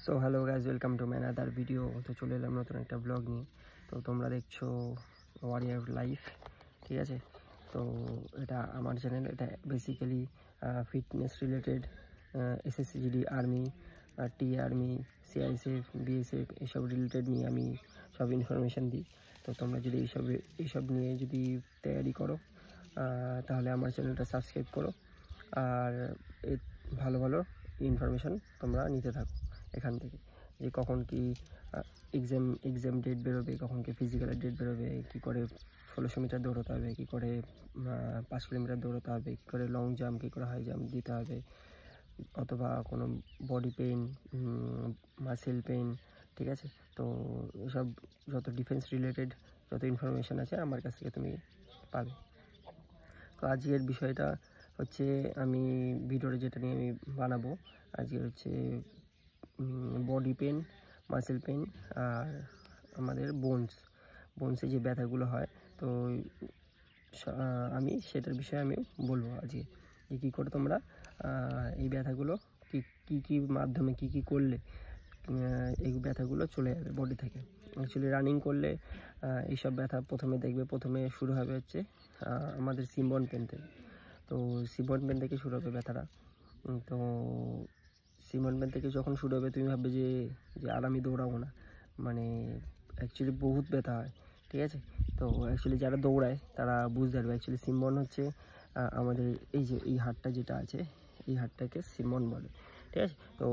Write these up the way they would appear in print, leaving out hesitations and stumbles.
So hello guys, welcome to my other video. তো চলে এলাম নতুন একটা ব্লগ নিয়ে। তো তোমরা দেখছো ওয়ারিয়ার লাইফ, ঠিক আছে। তো এটা আমার চ্যানেল, এটা basically fitness related, SSC GD, army, T army, CISF, BSF এসব রিলেটেড নিয়ে আমি সব ইনফরমেশান দিই। তো তোমরা যদি এইসব নিয়ে যদি তৈরি করো তাহলে আমার চ্যানেলটা সাবস্ক্রাইব করো, আর ভালো ভালো ইনফরমেশান তোমরা নিতে থাকো এখান থেকে, যে কখন কি এক্সাম ডেট বেরোবে, কখন কি ফিজিক্যালের ডেট বেরোবে, কী করে 1600 মিটার দৌড়াতে হবে, কী করে 5 কিলোমিটার দৌড়াতে হবে, কী করে লং জাম্প, কী করে হাই জাম্প দিতে হবে, অথবা কোনো বডি পেইন, মাসেল পেইন, ঠিক আছে। তো এসব যত ডিফেন্স রিলেটেড যত ইনফরমেশান আছে আমার কাছ থেকে তুমি পাবে। তো আজকের বিষয়টা হচ্ছে, আমি ভিডিওটা যেটা নিয়ে আমি বানাবো আজকে হচ্ছে বডি পেন, মাসেল পেন, আর আমাদের বোনসে যে ব্যথাগুলো হয়। তো আমি সেটার বিষয়ে আমি বলবো আজকে, যে কী করে তোমরা এই ব্যথাগুলো কী মাধ্যমে কী করলে এই ব্যথাগুলো চলে যাবে বডি থেকে। অ্যাকচুয়ালি রানিং করলে এইসব ব্যথা প্রথমে শুরু হবে হচ্ছে আমাদের সিম্বন পেন থেকে। তো সিম্বন পেন থেকে শুরু হবে ব্যথাটা। তো সিম্বন পেন থেকে যখন শুরু হবে তুমি ভাববে যে আর আমি দৌড়াবো না, মানে অ্যাকচুয়ালি বহুত ব্যথা হয়, ঠিক আছে। তো অ্যাকচুয়ালি যারা দৌড়ায় তারা বুঝতে পারবে। অ্যাকচুয়ালি সিম্বন হচ্ছে আমাদের এই হাড়টা যেটা আছে, এই হাড়টাকে সিম্বন বলে, ঠিক আছে। তো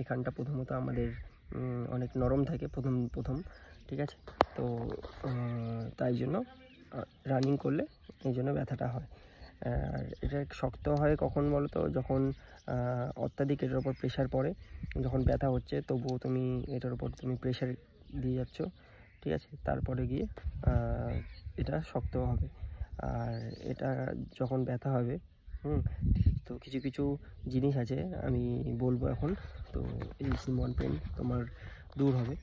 এখানটা প্রথমত আমাদের অনেক নরম থাকে প্রথম, ঠিক আছে। তো তাই জন্য রানিং করলে এই জন্য ব্যথাটা হয়। আর এটা শক্ত হয় কখন বলো তো, যখন অত্যাধিক এটার ওপর প্রেশার পড়ে, যখন ব্যথা হচ্ছে তবুও তুমি এটার ওপর তুমি প্রেশার দিয়ে যাচ্ছ, ঠিক আছে। তারপরে গিয়ে এটা শক্ত হবে। আর এটা যখন ব্যথা হবে, তো কিছু জিনিস আছে আমি বলবো এখন। তো এই সিম্বন পেন তোমার দূর হবে।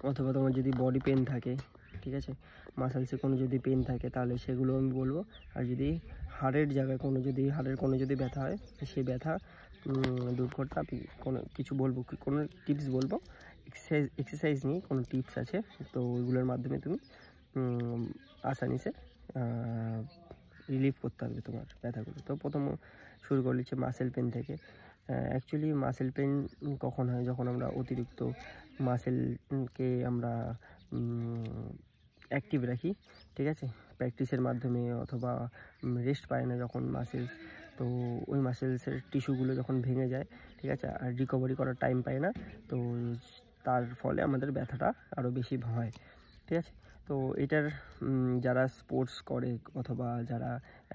অথবা তোমার যদি বডি পেন থাকে, ঠিক আছে, মাসেলসে কোনো যদি পেন থাকে তাহলে সেগুলো আমি বলবো। আর যদি হাড়ের জায়গায় হাড়ের কোনো যদি ব্যথা হয়, সেই ব্যথা দূর করতে আমি কিছু বলবো, কোনো টিপস বলবো। এক্সারসাইজ নিয়ে কোনো টিপস আছে, তো ওইগুলোর মাধ্যমে তুমি আসানিসে রিলিফ করতে পারবে তোমার ব্যথাগুলো। তো প্রথম শুরু করে নিচ্ছে মাসেল পেন থেকে। অ্যাকচুয়ালি মাসেল পেন কখন হয়, যখন আমরা অতিরিক্ত মাসেলকে আমরা অ্যাক্টিভ রাখি, ঠিক আছে, প্র্যাকটিসের মাধ্যমে, অথবা রেস্ট পায় না যখন মাসেলস। তো ওই মাসেলসের টিস্যুগুলো যখন ভেঙে যায়, ঠিক আছে, আর রিকভারি করার টাইম পায় না, তো তার ফলে আমাদের ব্যথাটা আরও বেশি হয়, ঠিক আছে। তো এটার যারা স্পোর্টস করে অথবা যারা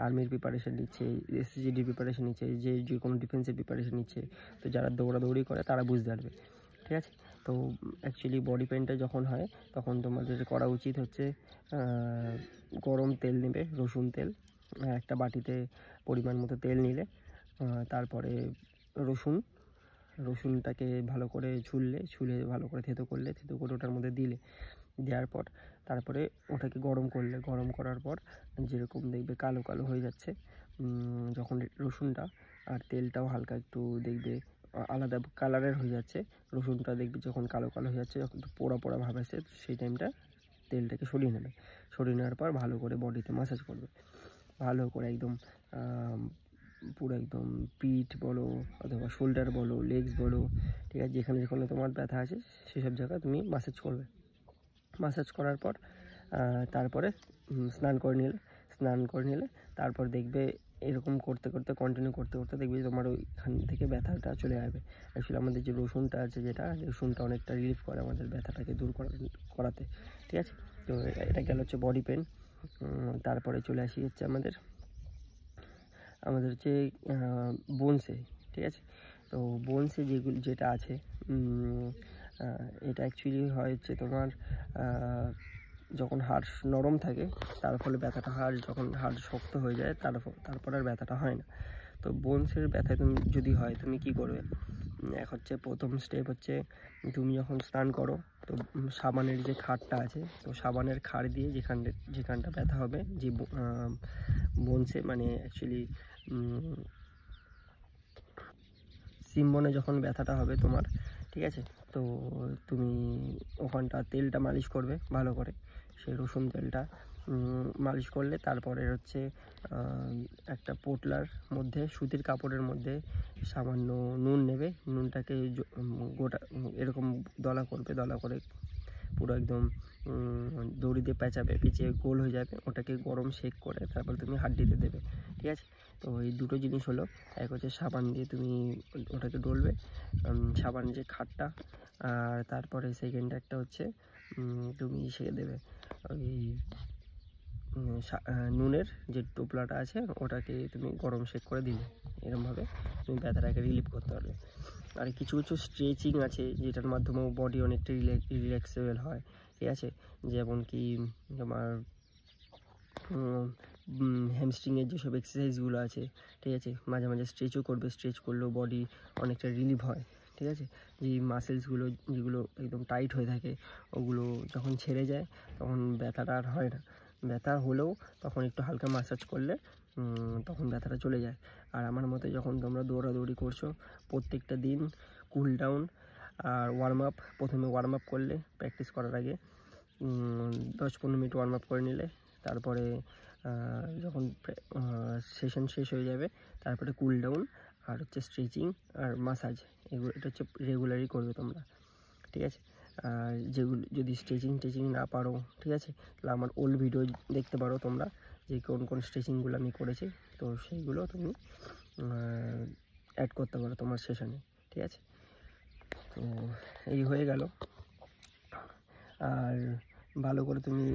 আর্মির প্রিপারেশান নিচ্ছে, এসএসসিজিডির প্রিপারেশান নিচ্ছে, যে কোনো ডিফেন্সের প্রিপারেশান নিচ্ছে, তো যারা দৌড়াদৌড়ি করে তারা বুঝতে পারবে, ঠিক আছে। তো অ্যাকচুয়ালি বডি পেনটা যখন হয় তখন তোমাদের করা উচিত হচ্ছে গরম তেল নেবে, রসুন তেল, একটা বাটিতে পরিমাণ মতো তেল নিলে, তারপরে রসুনটাকে ভালো করে ছুলে ভালো করে থেতো করে ওটার মধ্যে দেওয়ার পর তারপরে ওটাকে গরম করার পর যেরকম দেখবে কালো কালো হয়ে যাচ্ছে, যখন রসুনটা আর তেলটাও হালকা একটু দেখবে আলাদা কালারের হয়ে যাচ্ছে, রসুনটা দেখবে যখন কালো কালো হয়ে যাচ্ছে, যখন একটু পোড়া পোড়া ভাব আসছে, সেই টাইমটা তেলটাকে সরিয়ে নেওয়ার পর ভালো করে বডিতে ম্যাসাজ করবে, ভালো করে একদম পুরো একদম পিঠ বলো অথবা শোল্ডার বলো, লেগস বলো, ঠিক আছে, যেখানে তোমার ব্যথা আছে সেসব জায়গায় তুমি ম্যাসাজ করার পর তারপরে স্নান করে নিলে তারপর দেখবে এরকম কন্টিনিউ করতে দেখবে তোমার ওইখান থেকে ব্যথাটা চলে যাবে। অ্যাকচুয়ালি আমাদের যে রসুনটা আছে, রসুনটা অনেকটা রিলিফ করে আমাদের ব্যথাটাকে দূর করাতে, ঠিক আছে। তো এটা গেল হচ্ছে বডি পেন। তারপরে চলে আসি হচ্ছে আমাদের হচ্ছে বোনসে, ঠিক আছে। তো বোনসে যেটা আছে, এটা অ্যাকচুয়ালি হয় হচ্ছে তোমার যখন হাড় নরম থাকে তার ফলে ব্যথাটা যখন হাড় শক্ত হয়ে যায় তারপর আর ব্যথাটা হয় না। তো বোনসের ব্যথা যদি হয় তুমি কি করবে, প্রথম স্টেপ হচ্ছে তুমি যখন স্নান করো, তো সাবানের যে খাড়টা আছে, তো সাবানের খাড় দিয়ে যেখানটা ব্যথা হবে, যে বোনসে মানে অ্যাকচুয়ালি সিমবনে যখন ব্যথাটা হবে তোমার, ঠিক আছে, তো তুমি ওখানটা তেলটা মালিশ করবে ভালো করে, সেই রসুন তেলটা মালিশ করলে তারপরে হচ্ছে একটা পোটলার মধ্যে সুতির কাপড়ের মধ্যে সামান্য নুন নেবে, নুনটাকে গোটা এরকম দলা করবে, দলা করে পুরো একদম দড়ি দিয়ে পেঁচাবে, পেঁচিয়ে গোল হয়ে যাবে, ওটাকে গরম সেক করে তারপর তুমি হাড্ডিতে দেবে, ঠিক আছে। তো এই দুটো জিনিস হলো, এক হচ্ছে সাবান দিয়ে তুমি ওটাকে ডলবে, সাবান যে খাটটা, আর তারপরে সেকেন্ড একটা হচ্ছে তুমি সেকে দেবে ওই নুনের যে টোপলাটা আছে ওটাকে তুমি গরম সেক করে দিলে, এরকমভাবে তুমি ব্যথাটাকে রিলিফ করতে পারবে। আর কিছু কিছু স্ট্রেচিং আছে যেটার মাধ্যমেও বডি অনেকটা রিল্যাক্সেবল হয়, ঠিক আছে, যেমন কি তোমার হ্যামস্ট্রিংয়ের যেসব এক্সারসাইজগুলো আছে, ঠিক আছে, মাঝে মাঝে স্ট্রেচও করবে, স্ট্রেচ করলেও বডি অনেকটা রিলিফ হয়, ঠিক আছে। যে মাসেলসগুলো যেগুলো একদম টাইট হয়ে থাকে ওগুলো যখন ছেড়ে যায় তখন ব্যথাটা আর হয় না, ব্যথা হলেও তখন একটু হালকা ম্যাসাজ করলে তখন ব্যথাটা চলে যায়। আর আমার মতে যখন তোমরা দৌড়াদৌড়ি করছো প্রত্যেকটা দিন কুল ডাউন আর ওয়ার্ম আপ, প্রথমে ওয়ার্ম আপ করলে প্র্যাকটিস করার আগে 10-15 মিনিট ওয়ার্ম আপ করে নিলে, তারপরে যখন সেশন শেষ হয়ে যাবে তারপরে কুল ডাউন আর হচ্ছে স্ট্রেচিং আর মাসাজ, এগুলো এটা হচ্ছে রেগুলারই করবে তোমরা, ঠিক আছে। আর যেগুলো যদি স্ট্রেচিং না পারো, ঠিক আছে, তাহলে আমার ওল্ড ভিডিও দেখতে পারো তোমরা, যে কোন কোন স্ট্রেচিংগুলো আমি করেছি, তো সেইগুলো তুমি অ্যাড করতে পারো তোমার সেশনে, ঠিক আছে। তো এই হয়ে গেল। আর ভালো করে তুমি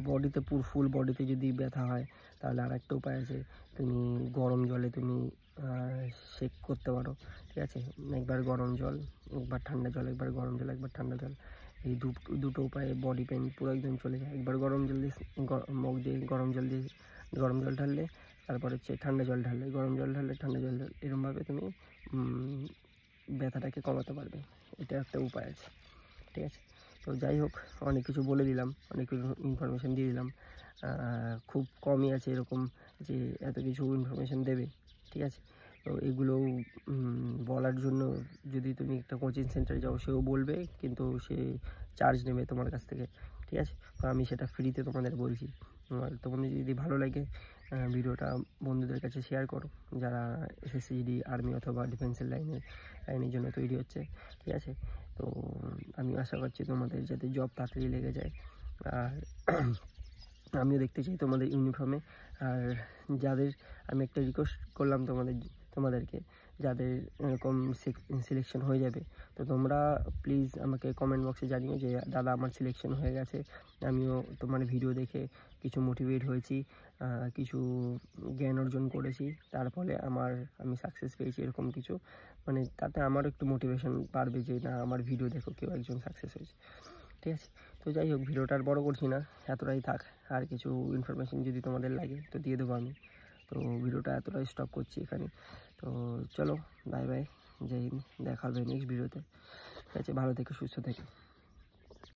বডিতে ফুল বডিতে যদি ব্যথা হয় তাহলে আর একটা উপায় আছে, তুমি গরম জলে তুমি সেক করতে পারো, ঠিক আছে, একবার গরম জল একবার ঠান্ডা জল, একবার গরম জল একবার ঠান্ডা জল, এই দুটো উপায়ে বডি পেন পুরো একদম চলে যায়। একবার গরম জল দিয়ে মুখ দিয়ে গরম জল ঢাললে, তারপর হচ্ছে ঠান্ডা জল ঢাললে, গরম জল ঢাললে ঠান্ডা জল ঢাললে, এরকমভাবে তুমি ব্যথাটাকে কমাতে পারবে, এটা একটা উপায় আছে, ঠিক আছে। তো যাই হোক, অনেক কিছু বলে দিলাম, অনেক কিছু ইনফরমেশান দিয়ে দিলাম, খুব কমই আছে এরকম যে এত কিছু ইনফরমেশান দেবে, ঠিক আছে। তো এগুলো বলার জন্য যদি তুমি একটা কোচিং সেন্টারে যাও সেও বলবে, কিন্তু সে চার্জ নেবে তোমার কাছ থেকে, ঠিক আছে। তো আমি সেটা ফ্রিতে তোমাদের বলছি। আর তোমাদের যদি ভালো লাগে ভিডিওটা বন্ধুদের কাছে শেয়ার করো, যারা এসএসসি, আর্মি অথবা ডিফেন্সের লাইনের জন্য তৈরি হচ্ছে, ঠিক আছে। তো আমি আশা করছি তোমাদের যাতে জব তাড়াতাড়ি লেগে যায়, আর আমিও দেখতে চাই তোমাদের ইউনিফর্মে। আর যাদের আমি একটা রিকোয়েস্ট করলাম তোমাদেরকে, যাদের এরকম সিলেকশন হয়ে যাবে, তো তোমরা প্লিজ আমাকে কমেন্ট বক্সে জানিও যে দাদা আমার সিলেকশন হয়ে গেছে, আমিও তোমার ভিডিও দেখে কিছু মোটিভেট হয়েছি, কিছু জ্ঞান অর্জন করেছি, তার ফলে আমি সাকসেস পেয়েছি, এরকম কিছু, মানে তাতে আমারও একটু মোটিভেশন বাড়বে যে না আমার ভিডিও দেখো কেউ একজন সাকসেস হয়েছে, ঠিক আছে। তো যাই হোক, ভিডিওটা আর বড় করছি না, এতটাই থাক। আর কিছু ইনফরমেশন যদি তোমাদের লাগে তো দিয়ে দেবো আমি। তো ভিডিওটা এতটাই স্টপ করছি এখানে। তো চলো, বাই বাই, জয় হিন্দ, দেখা হবে নেক্সট ভিডিওতে, ঠিক আছে। ভালো থেকো, সুস্থ থেকো।